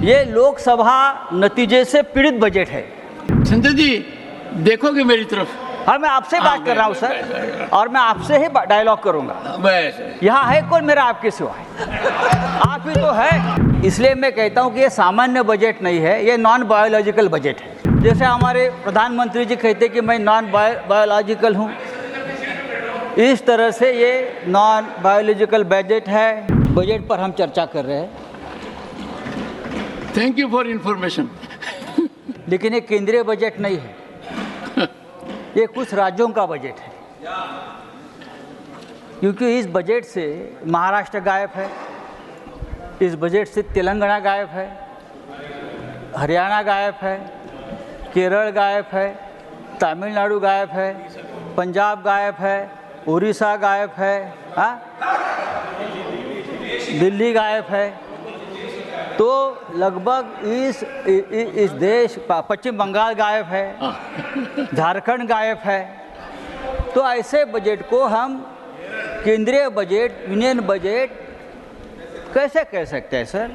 ये लोकसभा नतीजे से पीड़ित बजट है। संजय जी देखोगे मेरी तरफ? हाँ, मैं आपसे बात कर रहा हूँ सर, और मैं आपसे ही डायलॉग करूंगा। बस यहाँ है कौन मेरा आपके सिवा है? आप ही तो है। इसलिए मैं कहता हूँ कि ये सामान्य बजट नहीं है, ये नॉन बायोलॉजिकल बजट है। जैसे हमारे प्रधानमंत्री जी कहते कि मैं नॉन बायोलॉजिकल हूँ, इस तरह से ये नॉन बायोलॉजिकल बजट है। बजट पर हम चर्चा कर रहे हैं। Thank you for information. लेकिन ये केंद्रीय बजट नहीं है, ये कुछ राज्यों का बजट है, क्योंकि इस बजट से महाराष्ट्र गायब है, इस बजट से तेलंगाना गायब है, हरियाणा गायब है, केरल गायब है, तमिलनाडु गायब है, पंजाब गायब है, उड़ीसा गायब है, दिल्ली गायब है। तो लगभग इस देश पश्चिम बंगाल गायब है, झारखंड गायब है। तो ऐसे बजट को हम केंद्रीय बजट, यूनियन बजट कैसे कह सकते हैं सर?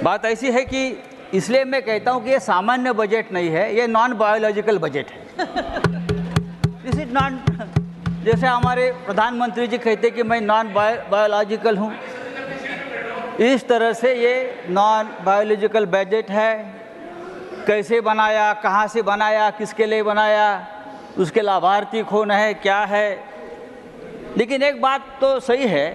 बात ऐसी है कि इसलिए मैं कहता हूं कि ये सामान्य बजट नहीं है, ये नॉन बायोलॉजिकल बजट है। दिस इज नॉन, जैसे हमारे प्रधानमंत्री जी कहते कि मैं नॉन बायोलॉजिकल हूँ, इस तरह से ये नॉन बायोलॉजिकल बजट है। कैसे बनाया, कहाँ से बनाया, किसके लिए बनाया, उसके लाभार्थी कौन है, क्या है। लेकिन एक बात तो सही है,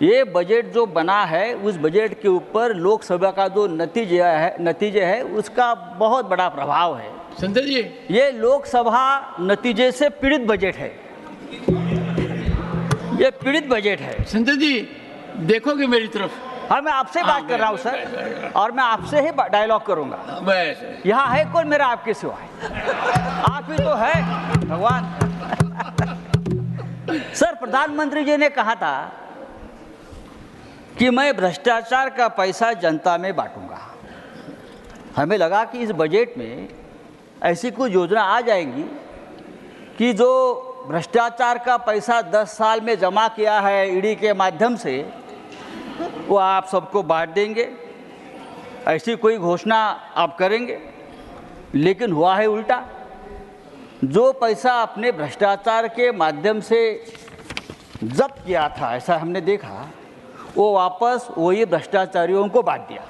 ये बजट जो बना है उस बजट के ऊपर लोकसभा का जो नतीजे है उसका बहुत बड़ा प्रभाव है। संजय जी ये लोकसभा नतीजे से पीड़ित बजट है, ये पीड़ित बजट है। संजय जी देखोगे मेरी तरफ? हाँ, मैं आपसे बात कर रहा हूँ सर, और मैं आपसे ही डायलॉग करूंगा। बस यहाँ है कौन मेरा आपके सिवा है? आप ही तो है भगवान। सर, प्रधानमंत्री जी ने कहा था कि मैं भ्रष्टाचार का पैसा जनता में बांटूंगा। हमें लगा कि इस बजट में ऐसी कुछ योजना आ जाएंगी कि जो भ्रष्टाचार का पैसा 10 साल में जमा किया है ईडी के माध्यम से, वो आप सबको बांट देंगे, ऐसी कोई घोषणा आप करेंगे। लेकिन हुआ है उल्टा। जो पैसा अपने भ्रष्टाचार के माध्यम से जब्त किया था, ऐसा हमने देखा, वो वापस वही भ्रष्टाचारियों को बांट दिया।